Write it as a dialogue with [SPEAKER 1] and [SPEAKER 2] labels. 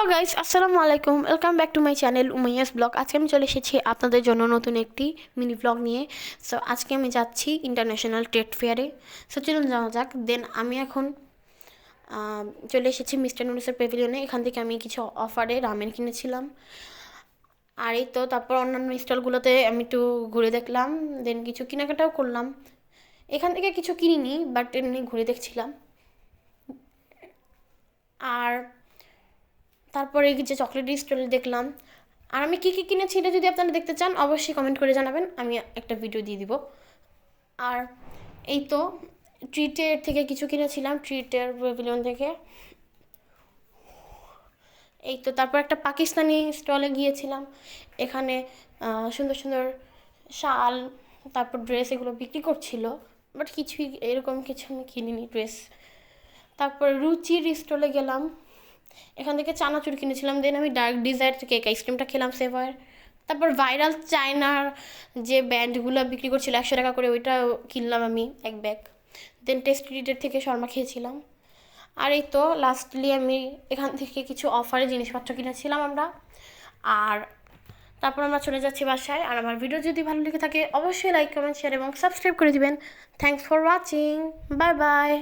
[SPEAKER 1] Hello guys, আসসালামু আলাইকুম। Welcome back to my channel Umaiya's vlog. আজকে আমি চলে এসেছি আপনাদের জন্য নতুন একটি মিনি ব্লগ নিয়ে। সো আজকে আমি যাচ্ছি ইন্টারন্যাশনাল ট্রেড ফেয়ারে। সো চলুন যাওয়া যাক। দেন আমি এখন চলে এসেছি মিস্টার নুডলসের পেভিলিয়নে। এখান থেকে আমি কিছু অফারে রামেন কিনেছিলাম। আর এই তো তারপর অন্যান্য স্টলগুলোতে আমি একটু ঘুরে দেখলাম, দেন কিছু কেনাকাটাও করলাম। এখান থেকে কিছু কিনিনি, বাট এমনি ঘুরে দেখছিলাম। আর তারপরে এই যে চকলেটের স্টল দেখলাম। আর আমি কী কী কিনেছি এটা যদি আপনারা দেখতে চান অবশ্যই কমেন্ট করে জানাবেন, আমি একটা ভিডিও দিয়ে দিব। আর এই তো ট্রিটের থেকে কিছু কিনেছিলাম, ট্রিটের প্যাভিলিয়ন থেকে। এই তো তারপর একটা পাকিস্তানি স্টলে গিয়েছিলাম। এখানে সুন্দর সুন্দর শাল, তারপর ড্রেস এগুলো বিক্রি করছিল, বাট কিছুই এরকম কিছু আমি কিনিনি ড্রেস। তারপর রুচির স্টলে গেলাম, এখান থেকে চানাচুর কিনেছিলাম। দেন আমি ডার্ক ডিজায়ার কেক আইসক্রিমটা খেলাম সেভার। তারপর ভাইরাল চায়নার যে ব্যান্ডগুলো বিক্রি করছিল 100 টাকা করে, ওইটা কিনলাম আমি এক ব্যাগ। দেন টেস্ট রিডের থেকে শর্মা খেয়েছিলাম। আর এই তো লাস্টলি আমি এখান থেকে কিছু অফারে জিনিসপত্র কিনেছিলাম আমরা। আর তারপর আমরা চলে যাচ্ছি বাসায়। আর আমার ভিডিও যদি ভালো লেগে থাকে অবশ্যই লাইক কমেন্ট শেয়ার এবং সাবস্ক্রাইব করে দিবেন। Thanks for watching, bye bye.